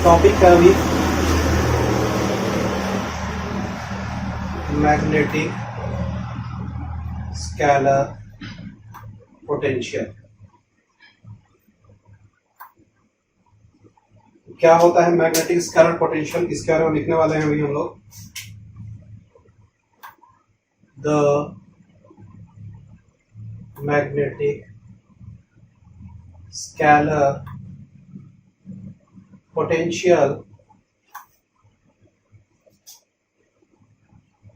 Topic है अभी magnetic scalar potential. क्या होता है मैग्नेटिक स्केलर पोटेंशियल, इसके बारे में लिखने वाले हैं अभी हम लोग। The magnetic scalar potential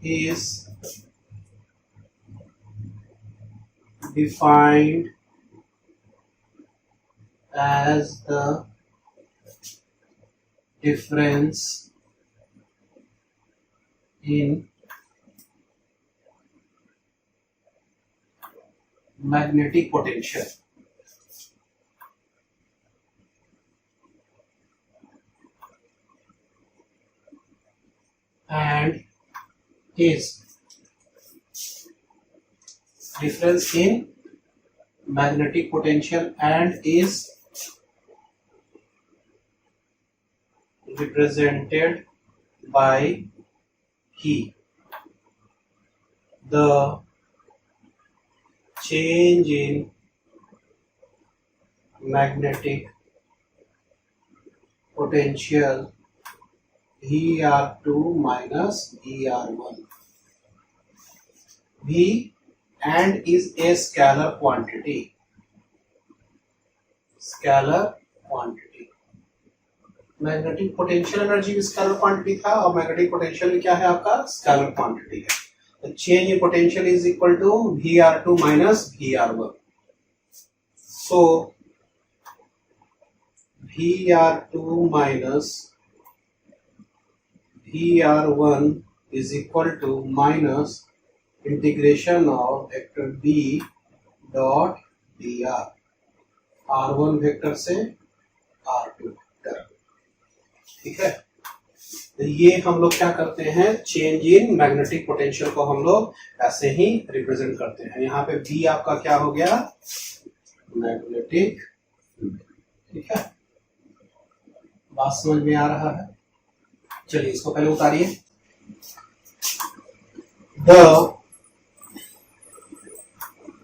is defined as the difference in magnetic potential and is difference in magnetic potential and is represented by he the change in magnetic potential VR2 minus VR1. V and is a scalar quantity. Scalar quantity. Magnetic potential energy भी scalar quantity था और magnetic potential क्या है आपका scalar quantity है। तो change in potential is equal to VR2 minus VR1। So VR2 minus VR1 is equal to minus integration of vector B dot dr, R1 vector से R2 vector. ठीक है, तो ये हम लोग क्या करते हैं, चेंज इन मैग्नेटिक पोटेंशियल को हम लोग ऐसे ही रिप्रेजेंट करते हैं। यहाँ पे B आपका क्या हो गया, मैग्नेटिक। ठीक है, बात समझ में आ रहा है। चलिए इसको पहले उतारिए। The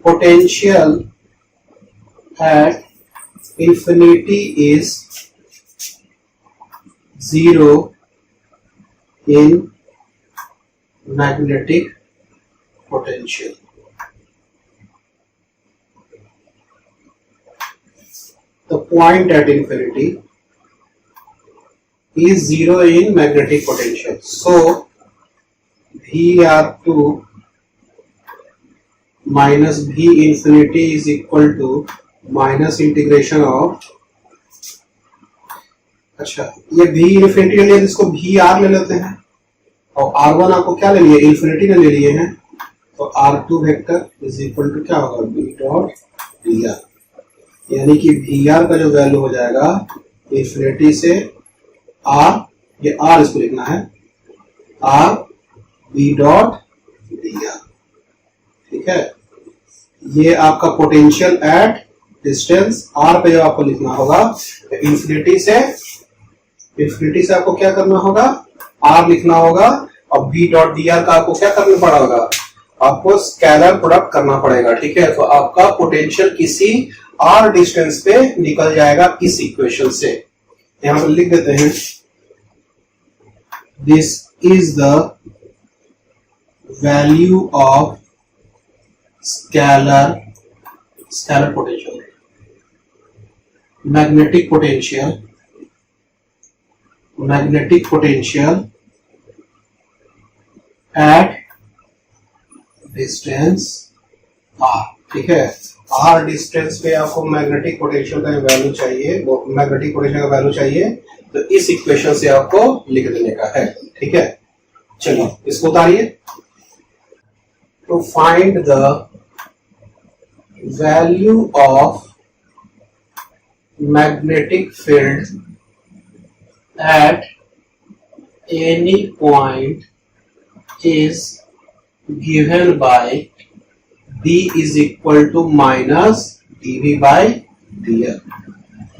potential at infinity is 0 in magnetic potential. The point at infinity is 0 in magnetic potential. So VR2 minus V infinity is equal to minus integration of, अच्छा ये V infinity ले लिए, इसको VR ले लेते हैं और R1 आपको क्या ले लिए, infinity ने ले लिए हैं। तो R2 vector is equal to क्या होगा, V डॉट dr, यानी कि VR का जो वैल्यू हो जाएगा infinity से R, ये R इसको लिखना है R V डॉट dr। ठीक है, ये आपका पोटेंशियल एट डिस्टेंस R पे जो आपको लिखना होगा, इंफिनिटी से आपको क्या करना होगा, R लिखना होगा और V डॉट dr का आपको क्या करना पड़ेगा, आपको स्केलर प्रोडक्ट करना पड़ेगा। ठीक है, तो आपका पोटेंशियल किसी R डिस्टेंस पे निकल जाएगा इस इक्वेशन से। यहां पर लिख देते हैं, this is the value of scalar potential, magnetic potential at distance R। ठीक है, R डिस्टेंस पे आपको मैग्नेटिक पोटेंशियल का वैल्यू चाहिए, वो मैग्नेटिक पोटेंशियल का वैल्यू चाहिए, तो इस इक्वेशन से आपको लिख देने का है। ठीक है, चलिए इसको उतारिए। To find the value of magnetic field at any point is given by B is equal to minus dV by dr।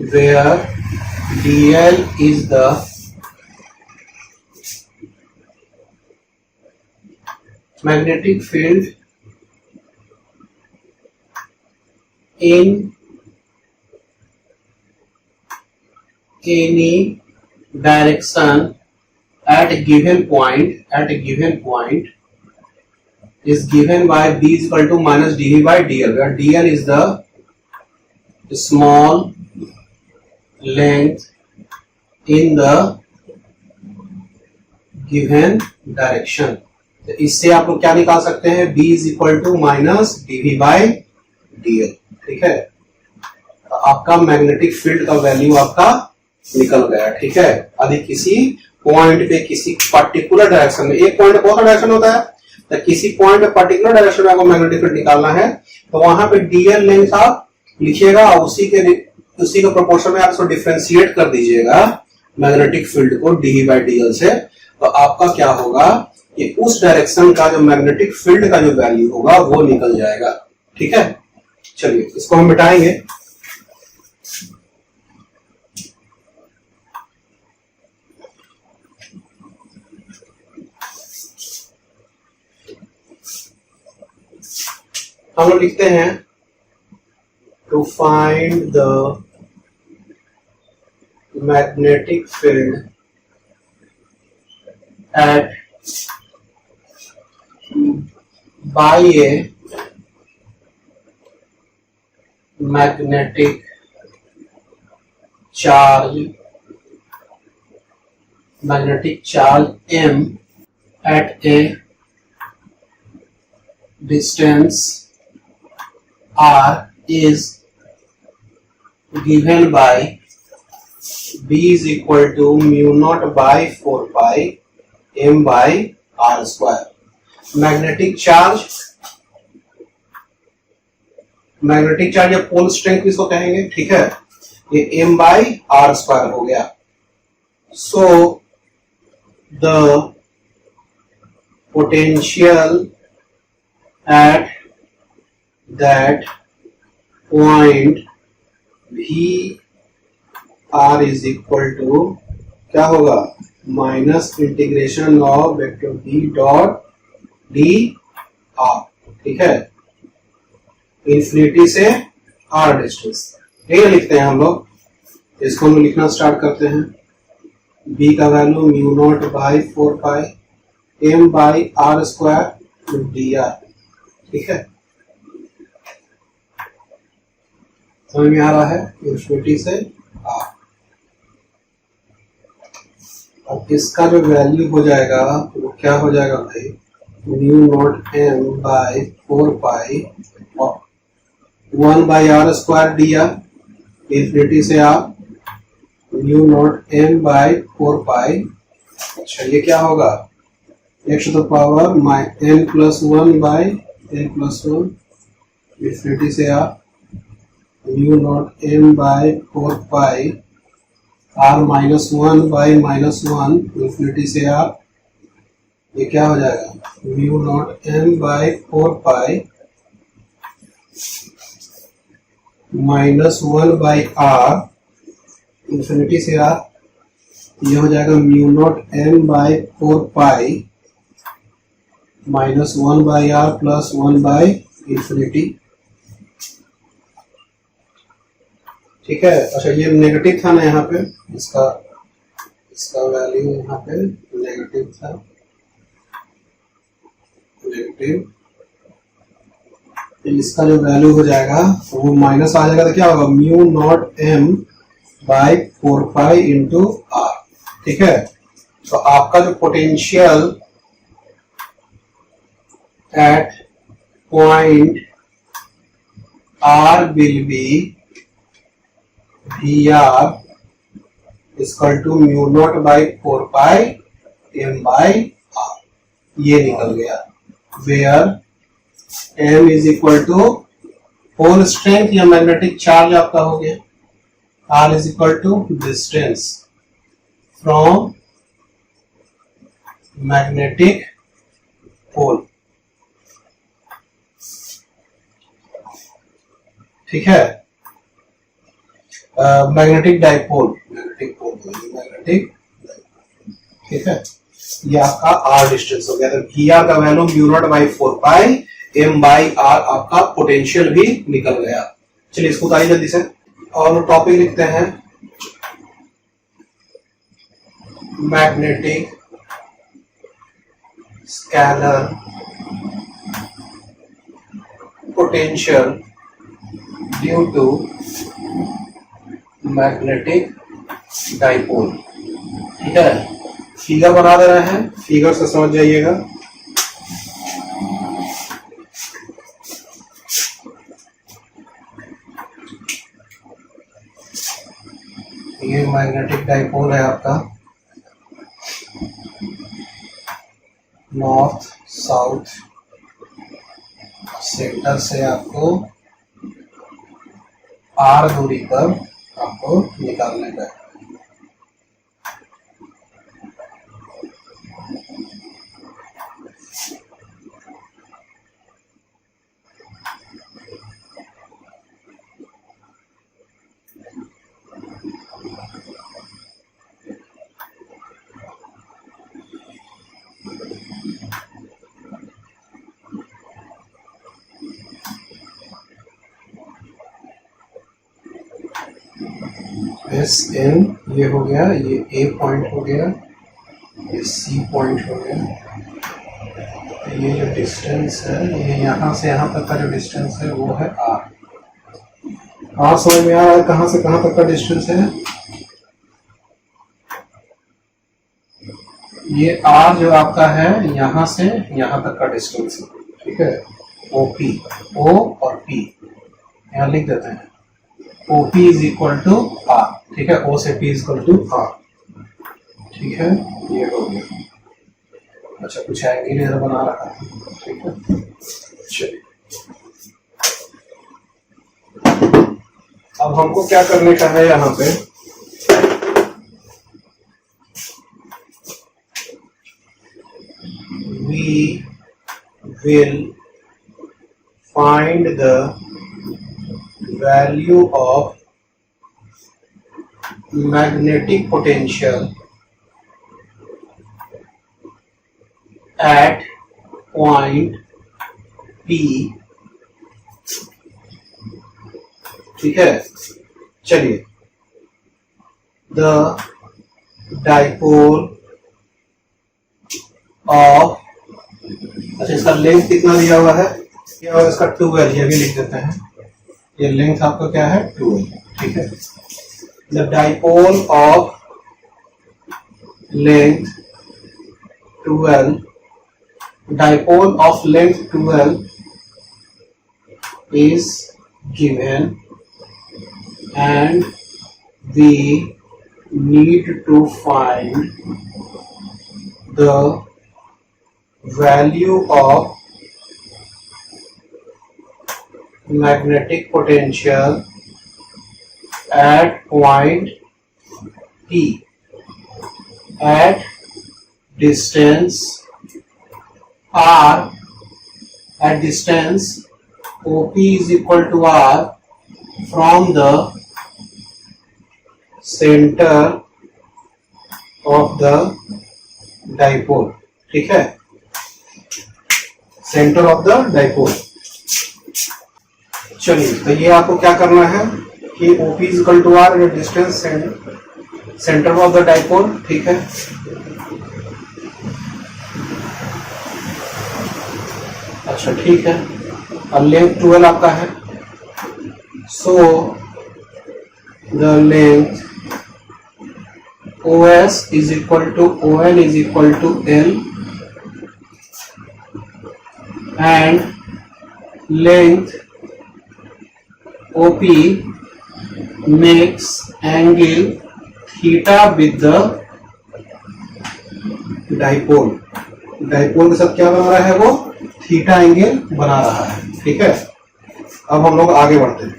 where dl is the magnetic field in any direction at a given point is given by b is equal to minus dv by dl, where dl is the small length in the given direction। तो इससे आप लोग क्या निकाल सकते हैं, b is equal to minus dv by dl। ठीक है, तो आपका मैग्नेटिक फील्ड का वैल्यू आपका निकल गया। ठीक है, यदि किसी पॉइंट पे किसी पर्टिकुलर डायरेक्शन में, एक पॉइंट बहुत डायरेक्शन होता है, तो किसी पॉइंट पे पर्टिकुलर डायरेक्शन में आपको मैग्नेटिक फील्ड निकालना है, तो वहां पे dl लेंथ आप लिखिएगा और उसी के प्रोपोर्शन में आप इसको डिफरेंशिएट कर दीजिएगा मैग्नेटिक फील्ड को dv बाई dl से, तो आपका क्या होगा कि उस डायरेक्शन का जो मैग्नेटिक फील्ड का जो वैल्यू होगा वो निकल जाएगा। ठीक है, चलिए इसको हम मिटाएंगे। हम लोग लिखते हैं to find the magnetic field at by a magnetic charge m at a distance r is given by b is equal to mu naught by 4 pi m by r square। Magnetic charge या pole strength इसको कहेंगे। ठीक है, ये m by are square हो गया। So the potential at that point V R is equal to क्या होगा, minus integration of vector B dot D R. ठीक है, इन्फिनिटी से आर डिस्टेंस, यही लिखते हैं हम लोग। इसको हम लिखना स्टार्ट करते हैं। b का value mu not by 4 pi m by are square D R. ठीक है, समझ में आ रहा है, इन्फिनिटी से आर। अब इसका जो वैल्यू हो जाएगा वो क्या हो जाएगा भाई, mu not m by 4 pi 1 by are square D r, infinity से r, mu not m by 4 pi. अच्छा, ये क्या होगा, x to the power n plus 1 by n plus 1, infinity से r, mu not m by 4 pi r minus 1 by minus 1, infinity से are. ये क्या हो जाएगा, mu not m by 4 pi minus 1 by R, infinity से are. ये हो जाएगा mu not m by 4 pi minus 1 by R plus 1 by infinity. ठीक है, अच्छा ये नेगेटिव था ना यहाँ पे, इसका वैल्यू यहाँ पे नेगेटिव था, नेगेटिव। इसका जो वैल्यू हो जाएगा वो माइनस आ जाएगा, तो क्या होगा, mu not m by 4 pi into R. ठीक है, तो आपका जो potential at point R will be V R equal to mu not by 4 pi m by R, ये निकल गया। Where m is equal to pole strength या magnetic charge आपका हो गया, r is equal to distance from magnetic pole। ठीक है, magnetic dipole, magnetic, ठीक है, ये आपका आर डिस्टेंस हो गया। तो वी आर का value mu not by 4 pi M by R, आपका पोटेंशियल भी निकल गया। चलिए इसको उतारिए जल्दी से और टॉपिक लिखते हैं magnetic scalar potential due to magnetic dipole. ठीक है, फिगर बना दे रहे हैं, फिगर से समझ जाइएगा। ये मैग्नेटिक डाइपोल है आपका, नॉर्थ साउथ सेंटर से आपको आर दूरी पर आपको निकालने का है। एस एन ये हो गया, ये ए पॉइंट हो गया, ये सी पॉइंट हो गया, ये जो डिस्टेंस है ये यहाँ से यहाँ तक का जो डिस्टेंस है वो है आर। आर समझ में आ रहा है कहाँ से कहाँ तक का डिस्टेंस है? ये आर जो आपका है यहाँ से यहाँ तक का डिस्टेंस है, ठीक है। ओ पी, ओ और पी यहाँ लिख देते हैं, O P is equal to R, ठीक है, ओ से P is equal to R, ठीक है, ये हो गया। अच्छा, कुछ एंगल इधर बना रखा है, ठीक है। चलिए अब हमको क्या करने का है, यहाँ पे we will find the value of magnetic potential at point P, ठीक है। चलिए, the dipole of, अच्छा इसका लेंथ कितना दिया हुआ है, क्या होगा इसका 12, ये भी लिख देते हैं। ये लेंथ आपका क्या है 12, ठीक है। The dipole of length 12, dipole of length 12 is given and we need to find the value of magnetic potential at point P at distance r, at distance OP is equal to r from the center of the dipole, ठीक है, centre of the dipole. चलिए, तो ये आपको क्या करना है कि OP is equal to R, distance centre of the dipole, ठीक है। अच्छा ठीक है, अब लेंथ 12 आपका है, so the length OS is equal to OL is equal to L and length OP makes angle theta with the dipole। Dipole के साथ क्या बना रहा है, वो थीटा एंगल बना रहा है, ठीक है। अब हम लोग आगे बढ़ते हैं,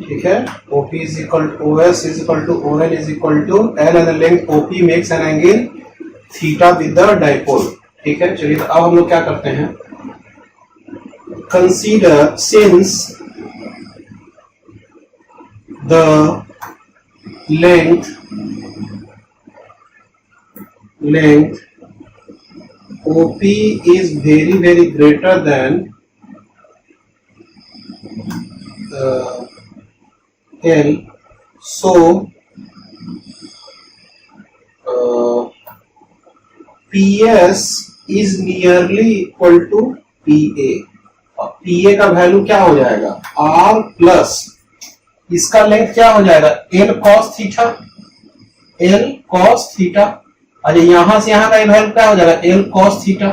ठीक है। OP is equal to OS is equal to OL is equal to L and the length OP makes an angle theta with the dipole, ठीक है। चलिए, तो अब हम लोग क्या करते हैं, consider since the length OP is very greater than L, so PS is nearly equal to PA। और PA का वैल्यू क्या हो जाएगा, R प्लस इसका लेंथ क्या हो जाएगा, L cos theta, L cos theta. अच्छा यहां से यहां का वैल्यू क्या हो जाएगा, L cos थीटा।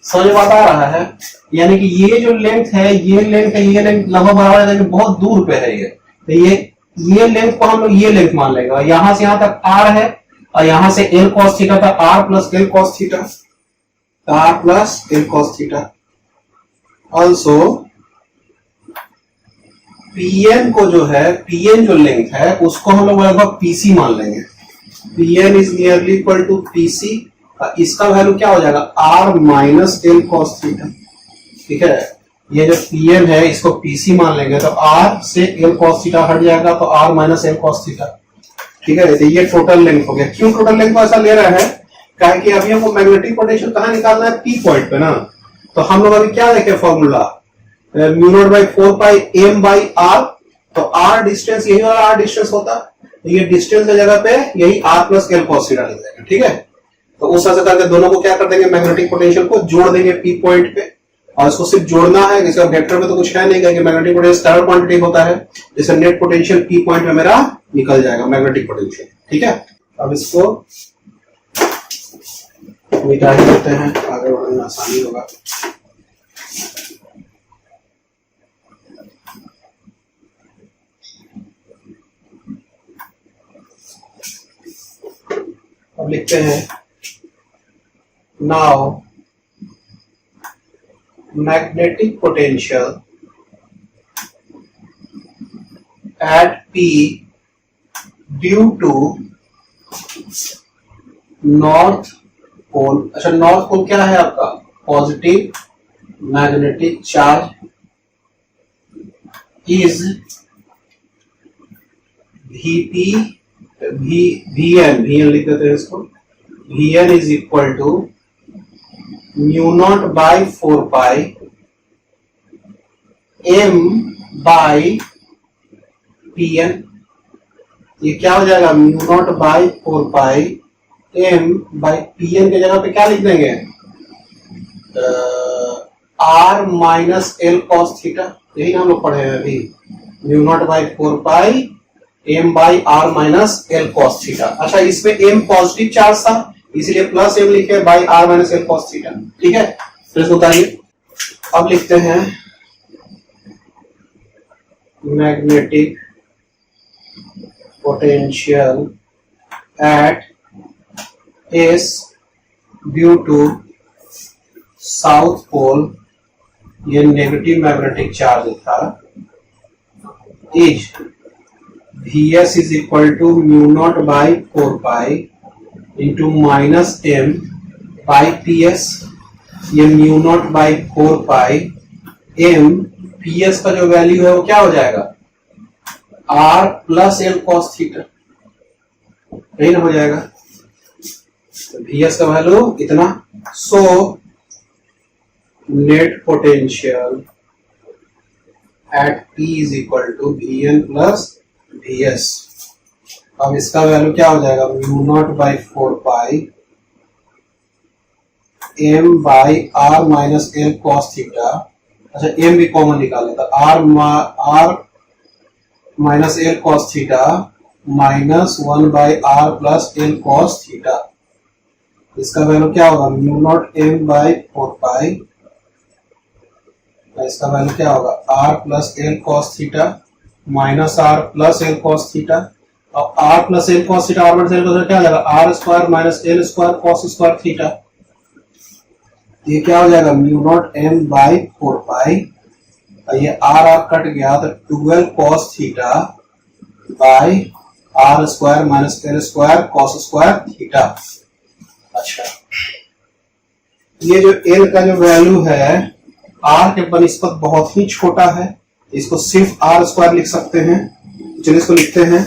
समझ बात आ रहा है, यानी कि ये जो लेंथ है, ये लेंथ लगभग बराबर है, बहुत दूर पे है ये, तो ये लेंथ को हम लोग ये लेंथ मान लेंगे, और यहां से यहां तक R है, और यहां से L cos थीटा था, R plus L cos theta, R plus L cos theta. Also Pn को जो है, Pn जो लेंथ है उसको हम लोग लगभग PC मान लेंगे। Pn is nearly equal to PC, इसका वैल्यू क्या हो जाएगा, R minus L cos theta. ठीक है, ये जो Pn है इसको PC मान लेंगे, तो R से L cos थीटा हट जाएगा, तो R minus L cos theta. ठीक है, तो ये टोटल लेंथ हो गया। क्यों टोटल लेंथ को ऐसा ले रहा है, क्या कि अभी हमको मैग्नेटिक पोटेंशियल कहाँ निकालना है, P पॉइंट पे ना। तो हम लोग अभी क्या देखे formula, mu naught by 4 pi m by r, तो r डिस्टेंस यही वाला r डिस्टेंस होता, तो ये डिस्टेंस की जगह पे यही r plus L cos theta लिख देंगे। ठीक है, तो उस तरह से करके दोनों को क्या कर देंगे, मैग्नेटिक पोटेंशियल को जोड़ देंगे P पॉइंट पे, और इसको सिर्फ जोड़ना है, इसका वेक्टर में तो कुछ है नहीं, क्योंकि मैग्नेटिक पोटेंशियल स्केलर क्वांटिटी होता है, जैसे नेट पोटेंशियल P पॉइंट में मेरा निकल जाएगा मैग्नेटिक पोटेंशियल। ठीक है, अब इसको मिटा ही देते हैं, आगे बढ़ने में आसानी होगा। अब लिखते हैं, now magnetic potential at P due to north pole। अच्छा नॉर्थ पोल क्या है आपका, positive magnetic charge, is Vn लिख देते हैं इसको, Vn is equal to mu not by 4 pi m by Pn। ये क्या हो जाएगा, mu not by 4 pi m by Pn के जगह पे क्या लिख देंगे, R minus L cos theta, यही हम लोग पढ़े हैं अभी, mu naught by 4 pi m by R minus L cos theta. अच्छा इसमें m पॉजिटिव चार्ज था, इसलिए प्लस m लिखे by R minus L cos theta. ठीक है, फिर इसको उतारिए। अब लिखते हैं magnetic potential at S due to south pole, ये नेगेटिव मैग्नेटिक चार्ज था, is Vs is equal to mu not by 4 pi into minus m by PS, ये mu not by 4 pi m, PS का जो value है वो क्या हो जाएगा, R plus L cos theta, यही ना हो जाएगा, तो Vs का वैल्यू इतना। So net potential at P is equal to Vn plus Vs। अब इसका वैल्यू क्या हो जाएगा, mu not by 4 pi m by R minus L cos theta. अच्छा m भी कॉमन निकाले, तो R minus L cos theta minus 1 by R plus L cos theta, इसका वैल्यू क्या होगा, म्यू नॉट m बाई 4 पाई, इसका वैल्यू क्या होगा, R plus L cos theta minus R plus L cos theta, और R plus L cos theta, R minus L cos theta क्या हो जाएगा, R square minus L square cos square theta, ये क्या हो जाएगा, mu not m by 4 pi, ये R cut गया तो 12 cos theta by R square minus L square cos square theta. अच्छा ये जो L का जो वैल्यू है आर के बनिस्पत बहुत ही छोटा है, इसको सिर्फ आर स्क्वायर लिख सकते हैं। चलिए इसको लिखते हैं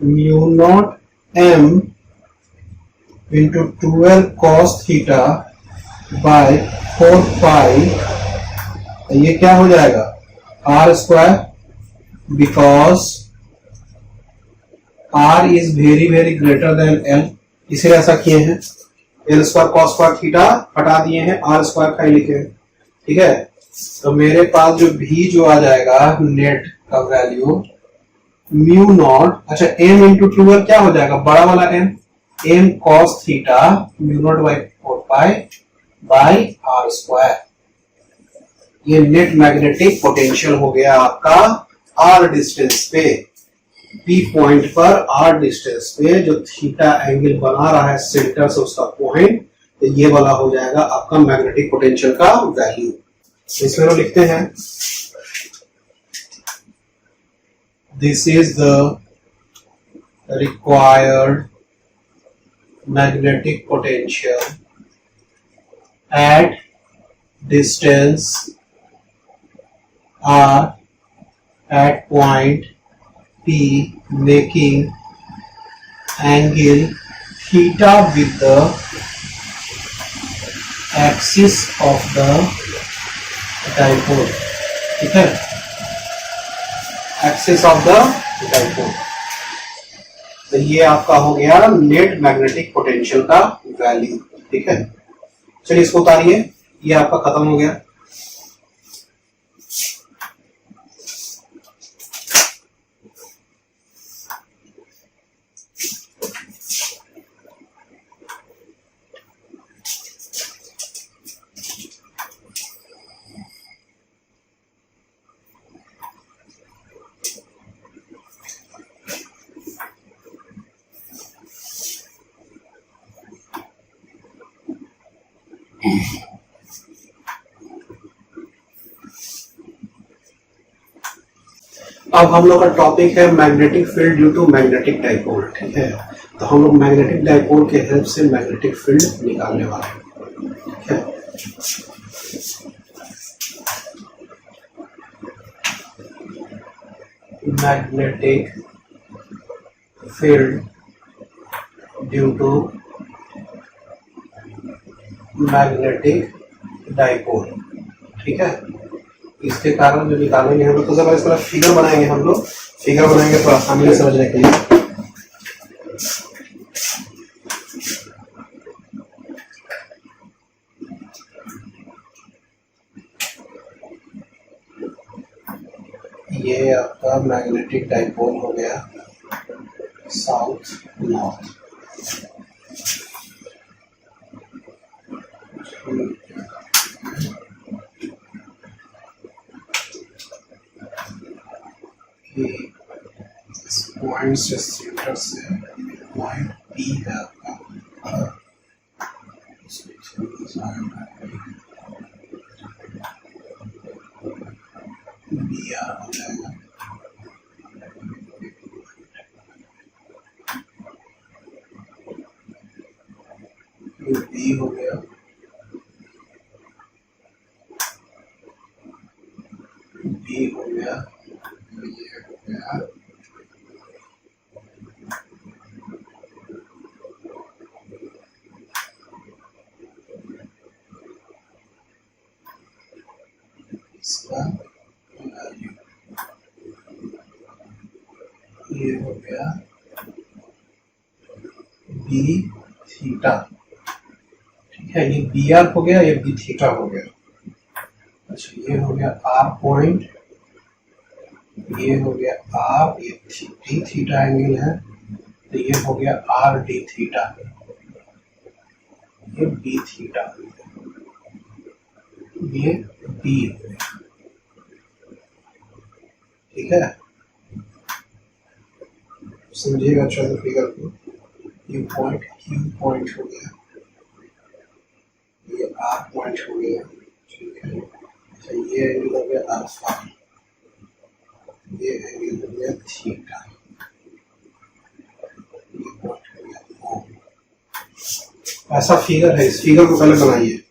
mu not M into 12 cos theta by 4 pi, ये क्या हो जाएगा R square, because R is very very greater than L, इसीलिए ऐसा किए हैं। L square cos square theta हटा दिए हैं, आर स्क्वायर का ही लिखे हैं। ठीक है, तो मेरे पास जो भी जो आ जाएगा नेट का वैल्यू म्यू नॉट, अच्छा एम इंटू 12 क्या हो जाएगा बड़ा वाला M, M cos theta mu not by 4 pi by are square. ये नेट मैग्नेटिक पोटेंशियल हो गया आपका आर डिस्टेंस पे, पी पॉइंट पर आर डिस्टेंस पे जो थीटा एंगल बना रहा है सेंटर से उसका पॉइंट, तो ये वाला हो जाएगा आपका मैग्नेटिक पोटेंशियल का वैल्यू। इसमें हम लिखते हैं this is the required magnetic potential at distance r at point P making angle theta with the axis of the dipole। ठीक है, एक्सिस ऑफ द डाइपोल। तो ये आपका हो गया नेट मैग्नेटिक पोटेंशियल का वैल्यू। ठीक है, चलिए इसको उतारिए, ये आपका खत्म हो गया। अब हम लोग का टॉपिक है magnetic field due to magnetic dipole. ठीक है, तो हम लोग मैग्नेटिक डाइपोल के हेल्प से मैग्नेटिक फील्ड निकालने वाले हैं। ठीक है, magnetic field due to magnetic dipole. ठीक है, इसके कारण जो निकालेंगे हम लोग, तो जब इसका फिगर बनाएंगे, हम लोग फिगर बनाएंगे तो आसानी से समझने के लिए। ये आपका मैग्नेटिक डाइपोल हो गया साउथ नॉर्थ। इस पॉइंट से सेंटर से पॉइंट पी है आपका, बी आर हो जाएगा। ये बी हो गया, बी हो गया, ये हो गया, इसका वैल्यू ये हो गया बी थीटा। ठीक है, ये बी आर हो गया, ये बी थीटा हो गया। अच्छा, ये हो गया आर पॉइंट, ये हो गया आर, ये डी थीटा एंगल है, तो ये हो गया आर डी थीटा, ये बी थीटा, ये बी हो गया। ठीक है, समझिएगा अच्छा तो फिगर को। ये पॉइंट क्यू पॉइंट हो गया, ये आर पॉइंट हो गया। ठीक है, अच्छा ये एंगल हो गया अल्फा, ये एंगल हो गया थीटा, ये पॉइंट हो गया ओ। ऐसा फिगर है, इस फिगर को पहले बनाइए।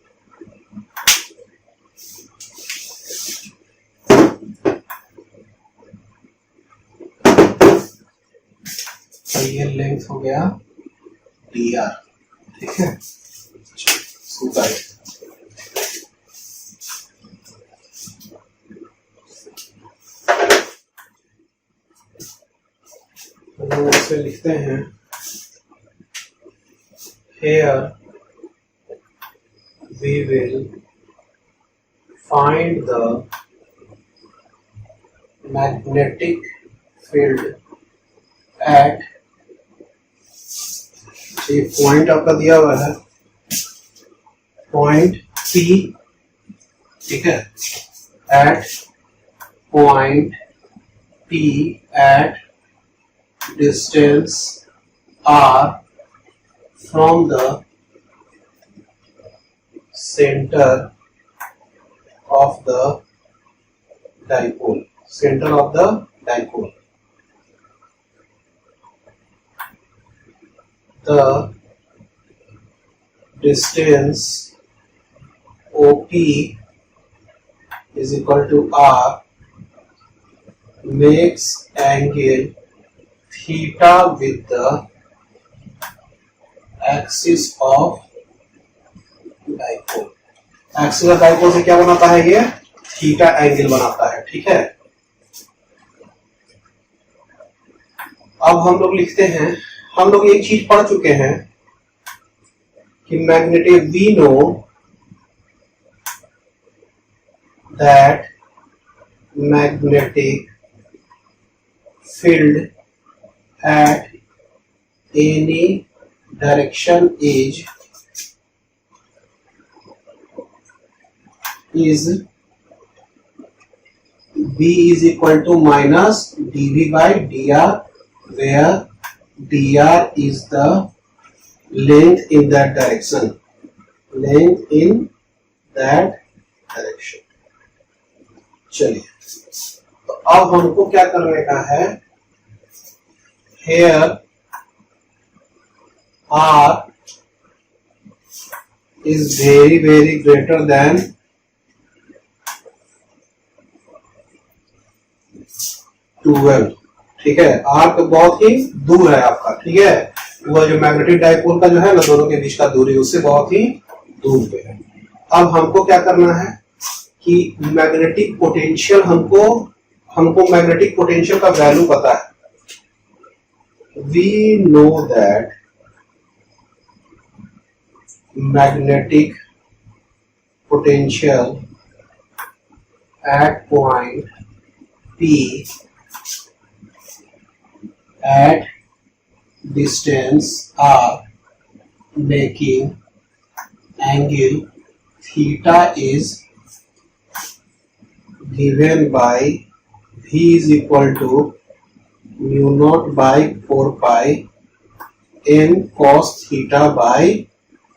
तो ये लेंथ हो गया dr, ठीक है। हम इसे लिखते हैं here we will find the magnetic field at, ये पॉइंट आपका दिया हुआ है पॉइंट P, ठीक है, at point P at distance r from the center of the dipole, center of the dipole. The distance OP is equal to R makes angle theta with the axis of dipole. Axis of dipole से क्या बनाता है, ये theta angle बनाता है, ठीक है। अब हम लोग लिखते हैं, हम लोग एक चीज पढ़ चुके हैं कि magnetic, we know that magnetic field at any direction is B is equal to minus dV by dr, where dr is the length in that direction, length in that direction। चलिए, तो अब हमको क्या करने का है, here r is very very greater than 12, ठीक है। r तो बहुत ही दूर है आपका, ठीक है, वह जो मैग्नेटिक डाइपोल का जो है ना, दोनों के बीच का दूरी उससे बहुत ही दूर पे है। अब हमको क्या करना है कि मैग्नेटिक पोटेंशियल, हमको मैग्नेटिक पोटेंशियल का वैल्यू पता है। We know that magnetic potential at point P at distance r making angle theta is given by V is equal to mu naught by 4 pi n cos theta by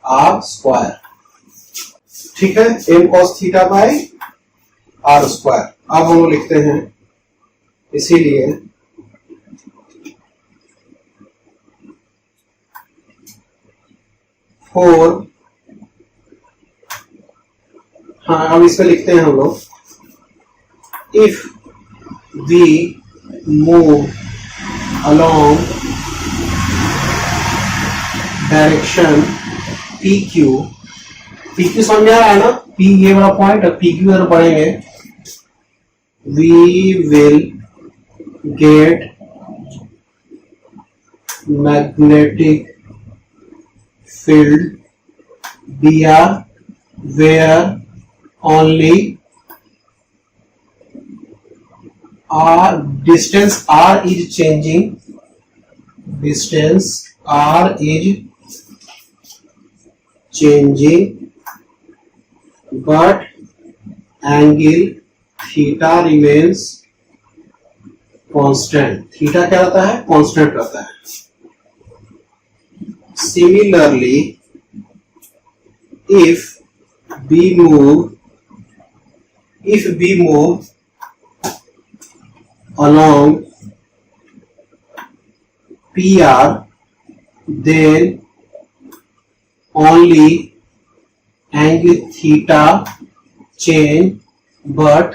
r square, ठीक है, n cos theta by r square। अब हम लिखते हैं, इसीलिए हाँ, अब इसमें लिखते हैं हम लोग, if we move along direction P Q समझ आ रहा है ना, पी ये वाला पॉइंट है, पी क्यू पढ़ेंगे, we will get magnetic field dr where only r distance r is changing, distance r is changing but angle theta remains constant। Theta क्या रहता है, कांस्टेंट रहता है। Similarly, if we move along PR, then only angle theta change but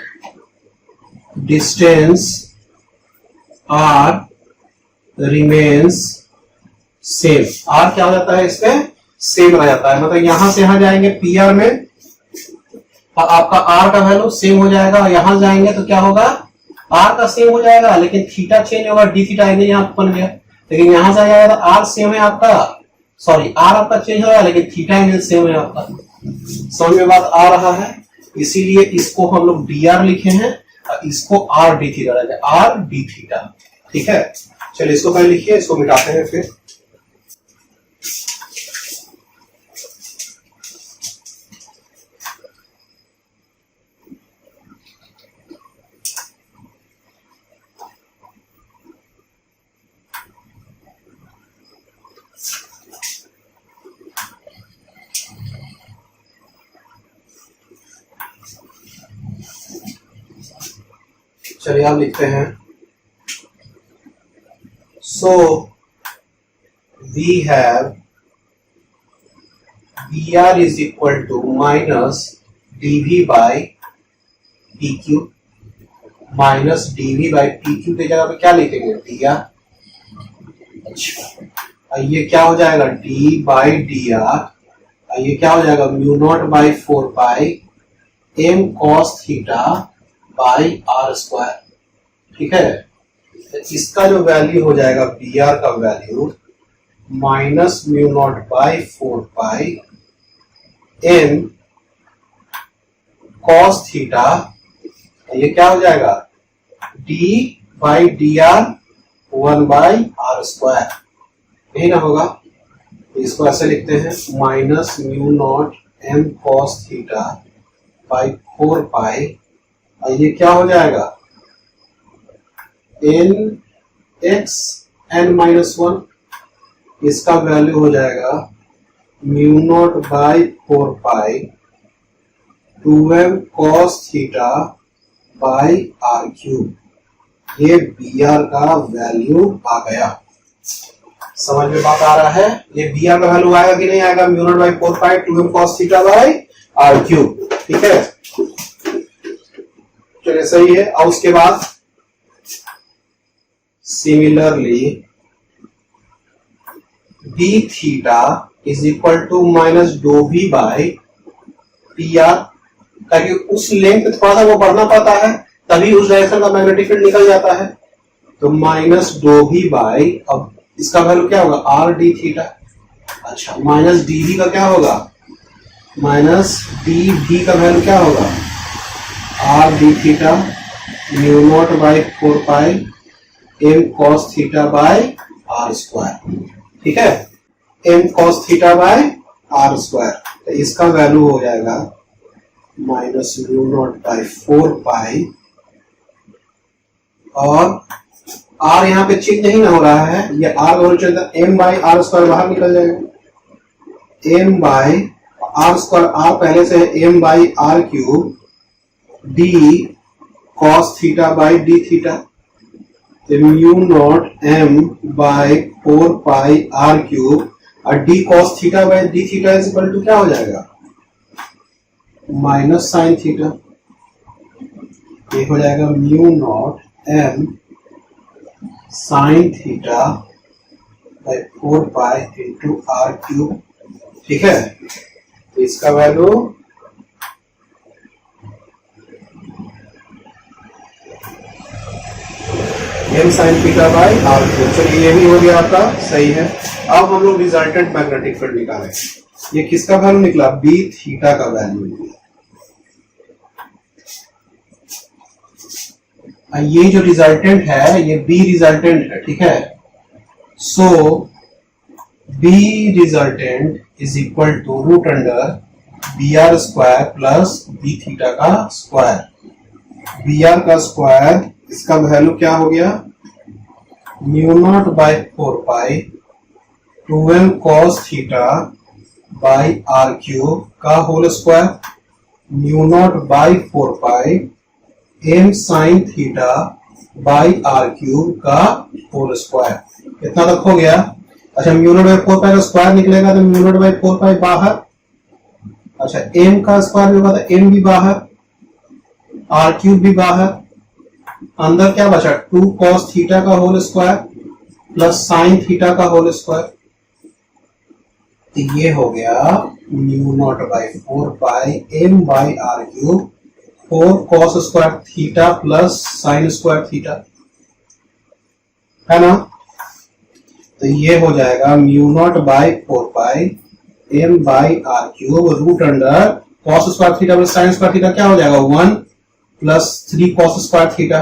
distance r remains same. R क्या हो जाता है इसमें, सेम रह जाता है। मतलब यहां से यहां जाएंगे पी आर में, आपका आर का वैल्यू सेम हो जाएगा। यहां जाएंगे तो क्या होगा, आर का सेम हो जाएगा लेकिन थीटा चेंज होगा, डी थीटा एंगल यहाँ बन गया। लेकिन यहां से आएगा तो आर सेम है आपका, सॉरी आर आपका चेंज होगा लेकिन थीटा एंगल सेम है आपका। समझ में बात आ रहा है? इसीलिए इसको हम लोग डी आर लिखे हैं और इसको आर डी थीटा रखा है, आर डी थीटा। ठीक है, चलिए इसको पहले लिखिए, इसको मिटाते हैं फिर। चलिए आप लिखते हैं, so we have B r is equal to minus d V by P Q, minus d V by P Q के जगह पे क्या लिखेंगे, डी आर। अच्छा, ये क्या हो जाएगा, डी बाई डी आर। ये क्या हो जाएगा, mu not by 4 pi m cos theta by are square. ठीक है, तो इसका जो वैल्यू हो जाएगा बी आर का value minus mu not by 4 pi m cos theta, ये क्या हो जाएगा, d by d r 1 by are square, यही ना होगा। तो इसको ऐसे लिखते हैं, minus mu not m cos theta by 4 pi, और ये क्या हो जाएगा, एन एक्स एन माइनस 1, इसका वैल्यू हो जाएगा mu not by 4 pi 2m cos theta by r cube. ये बी आर का वैल्यू आ गया। समझ में बात आ रहा है? ये बी आर का वैल्यू आएगा कि नहीं आएगा, mu not by 4 pi 2m cos theta by r cube. ठीक है, चलिए सही है। और उसके बाद similarly d theta is equal to minus डो वी बाई पी आर, ताकि उस लेंथ पे थोड़ा सा वो बढ़ना पड़ता है तभी उस डायरेक्शन का मैग्नेटिक फील्ड निकल जाता है। तो माइनस डो वी बाई, अब इसका वैल्यू क्या होगा, आर डी थीटा। अच्छा, माइनस डी वी का क्या होगा, माइनस डी वी का वैल्यू क्या होगा, r d theta mu not by 4 pi m cos theta by are square. ठीक है, m cos theta by are square, तो इसका वैल्यू हो जाएगा minus mu not by 4 pi, और आर यहाँ पे चेंज नहीं ना हो रहा है, ये आर वैल्यू चलता, एम बाई आर स्क्वायर बाहर निकल जाएगा, m by are square, r पहले से है m by r cube d cos theta by d theta, mu not m by 4 pi r cube, और d cos theta by d theta is equal to क्या हो जाएगा, minus sine theta. ये हो जाएगा mu not m sine theta by 4 pi into r cube. ठीक है, तो इसका value m sine theta by r cube. चलिए ये भी हो गया आपका, सही है। अब हम लोग रिजल्टेंट मैग्नेटिक फील्ड निकालें। ये किसका वैल्यू निकला, बी थीटा का वैल्यू निकला। ये जो रिजल्टेंट है ये बी रिजल्टेंट है। ठीक है, so B resultant is equal to root under B r square plus B theta का स्क्वायर। बी आर का स्क्वायर, इसका वैल्यू क्या हो गया, mu not by 4 pi 2m cos theta by r cube का whole square, mu not by 4 pi m sine theta by r cube का whole square. कितना तक हो गया। अच्छा, म्यू नॉट बाई 4 पाई का स्क्वायर निकलेगा तो म्यू नॉट बाई 4 पाई बाहर। अच्छा, एम का स्क्वायर भी होगा तो एम भी बाहर, आर क्यूब भी बाहर। अंदर क्या बचा, 2 cos थीटा का whole square plus sine theta का होल स्क्वायर। तो ये हो गया mu not by 4 pi M by r cube 4 cos square theta plus sine square theta, है ना। तो ये हो जाएगा mu not by 4 pi M by r cube root under cos square theta plus sine square theta, क्या हो जाएगा 1 plus 3 cos square theta,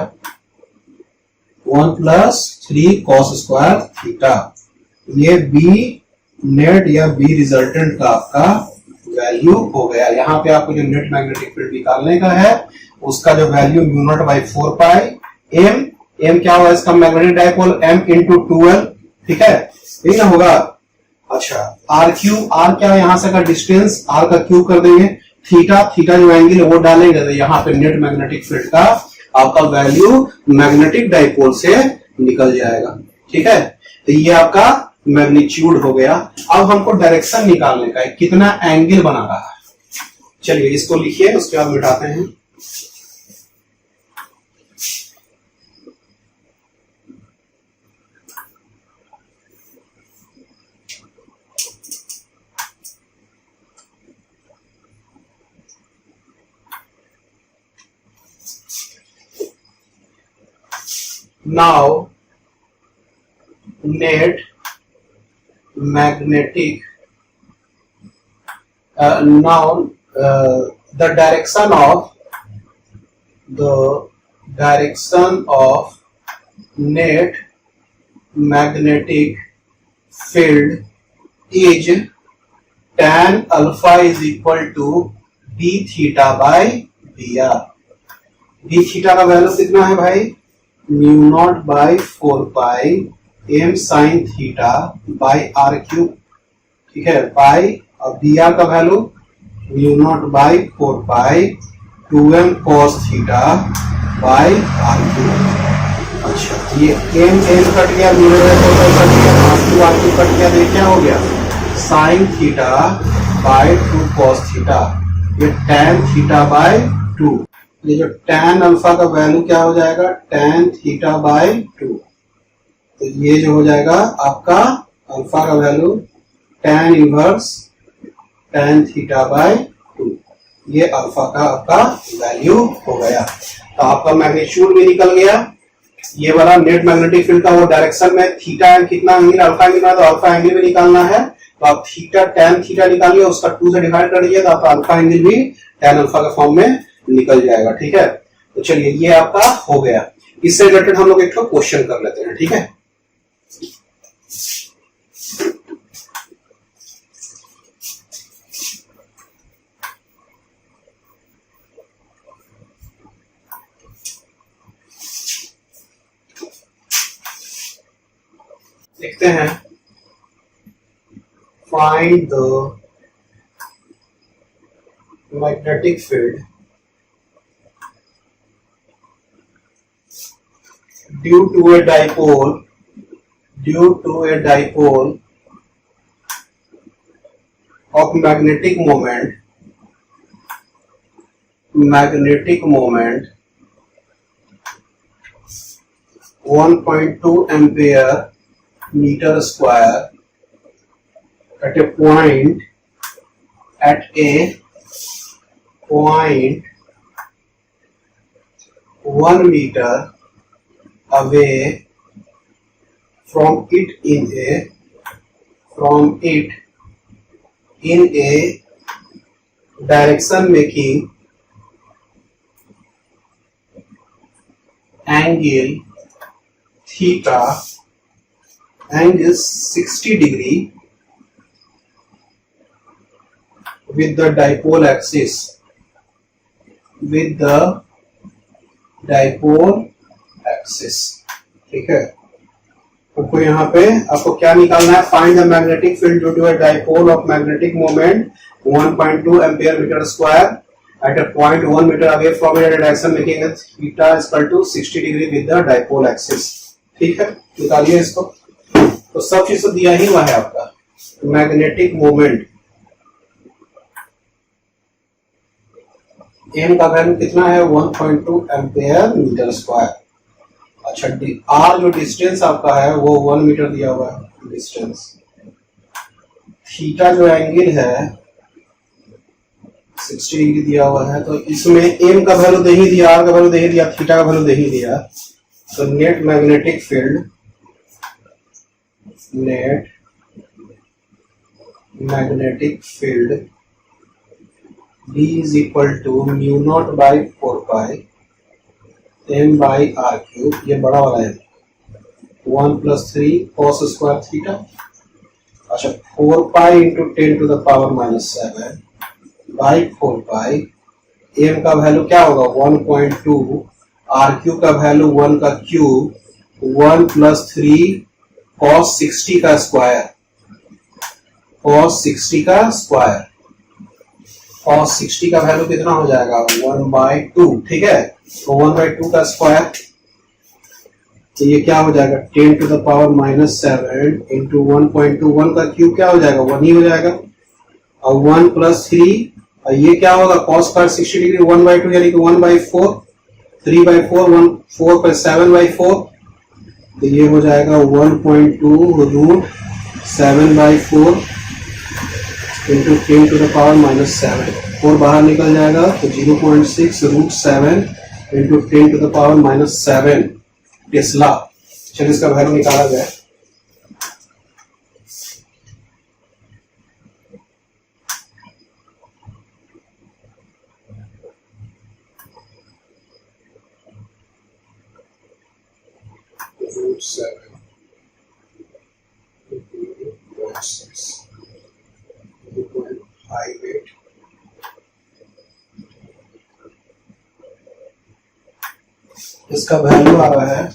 1 plus 3 cos square theta. ये बी नेट या बी रिजल्टेंट का आपका वैल्यू हो गया। यहाँ पे आपको जो नेट मैग्नेटिक फील्ड निकालने का है उसका जो value mu not by 4 pi m क्या होगा इसका magnetic dipole m into 2l, ठीक है, यही ना होगा। अच्छा आर क्यूब, आर क्या है यहाँ से का डिस्टेंस, आर का क्यूब कर देंगे, थीटा जो एंगल है वो डालेंगे, तो यहाँ पे नेट मैग्नेटिक फील्ड का आपका वैल्यू मैग्नेटिक डाइपोल से निकल जाएगा, ठीक है। तो ये आपका मैग्नीट्यूड हो गया। अब हमको डायरेक्शन निकालने का है, कितना एंगल बना रहा है। चलिए इसको लिखिए, उसके बाद मिटाते हैं। Now net magnetic the direction of net magnetic field is tan alpha is equal to d theta by dr। d theta का वैल्यू कितना है भाई, mu not by 4 pi m sine theta by r cube, ठीक है, by और B r का value mu not by 4 pi 2m cos theta by r cube. अच्छा ये एम कट गया, म्यू कट गया, आर क्यूब कट गया, तो क्या हो गया sine theta by 2 cos theta, ये tan थीटा बाई 2। ये जो tan अल्फा का वैल्यू क्या हो जाएगा, tan थीटा बाई 2। तो ये जो हो जाएगा आपका अल्फा का value tan inverse tan theta by 2, ये अल्फा का आपका वैल्यू हो गया। तो आपका मैग्नीट्यूड भी निकल गया। ये वाला नेट मैग्नेटिक फील्ड का वो डायरेक्शन में थीटा कितना एंगल, अल्फा कितना, तो अल्फा एंगल भी निकालना है। तो आप थीटा tan थीटा निकालिए, उसका 2 से डिवाइड कर दीजिए, तो आपका अल्फा एंगल भी tan अल्फा के फॉर्म में निकल जाएगा, ठीक है। तो चलिए ये आपका हो गया। इससे रिलेटेड हम लोग एक क्वेश्चन कर लेते हैं, ठीक है। लिखते हैं find the magnetic field due to a dipole of magnetic moment 1.2 ampere meter square at a point 1 meter away from it in a direction making angle theta angle 60 degree with the dipole axis ठीक है। आपको यहाँ पे आपको क्या निकालना है, find the magnetic field due to a dipole of magnetic moment 1.2 ampere metre square at a point 1 metre away from it direction making theta is equal to 60 degree with the dipole axis, ठीक है। निकालिए इसको। तो सब चीज तो दिया ही हुआ है आपका। मैग्नेटिक मोमेंट एम का वैल्यू कितना है 1.2 एम्पियर मीटर स्क्वायर। अच्छा आर जो डिस्टेंस आपका है वो 1 मीटर दिया हुआ है डिस्टेंस। थीटा जो एंगल है 60 डिग्री दिया हुआ है, तो इसमें एम का वैल्यू दे ही दिया, आर का वैल्यू दे ही दिया, थीटा का वैल्यू दे ही दिया। तो net magnetic field B is equal to mu not by 4 pi m by r cube, ये बड़ा वाला है 1 + 3 cos स्क्वायर थीटा। अच्छा 4 pi into 10 to the power -7 by 4 pi, m का वैल्यू क्या होगा 1.2, आर क्यूब का वैल्यू 1 का क्यूब, 1 + 3 cos 60 का स्क्वायर, cos 60 का स्क्वायर, cos 60 का वैल्यू कितना हो जाएगा 1/2, ठीक है। तो 1/2 का स्क्वायर, तो ये क्या हो जाएगा 10 टू द पावर -7 इंटू 1.2, 1 का क्यूब क्या हो जाएगा 1 ही हो जाएगा, और 1 + 3, और ये क्या होगा cos स्क्वायर 60 डिग्री 1/2 यानी कि 1/4, 3/4, 1 4 पर 7/4, तो ये हो जाएगा 1.2 root 7/4 into 10 to the power -7, 4 बाहर निकल जाएगा तो 0.6 root 7 into 10 to the power -7 tesla. चलिए इसका वैल्यू निकाला जाए। रूट 7 0.58, इसका वैल्यू आ रहा है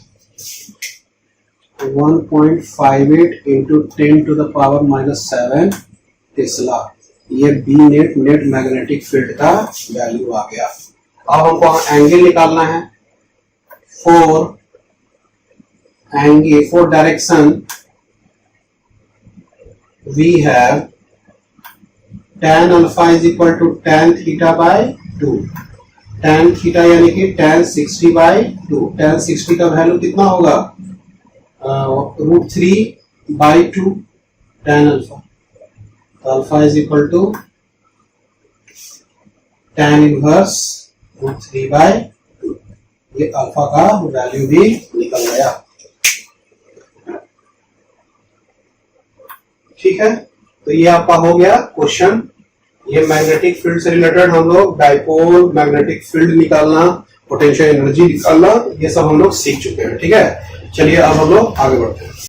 1.58 into 10 to the power -7 tesla. ये बी नेट मैग्नेटिक फील्ड का वैल्यू आ गया। अब हमको एंगल निकालना है। for direction we have tan alpha is equal to tan theta by 2, tan theta यानी कि tan 60/2, tan 60 का वैल्यू कितना होगा √3/2 tan alpha, तो alpha is equal to tan inverse √3/2, ये अल्फा का वैल्यू भी निकल गया। ठीक है, तो ये आपका हो गया क्वेश्चन। ये मैग्नेटिक फील्ड से रिलेटेड हम लोग डाइपोल, मैग्नेटिक फील्ड निकालना, पोटेंशियल एनर्जी निकालना, ये सब हम लोग सीख चुके हैं। ठीक है, चलिए अब हम लोग आगे बढ़ते हैं।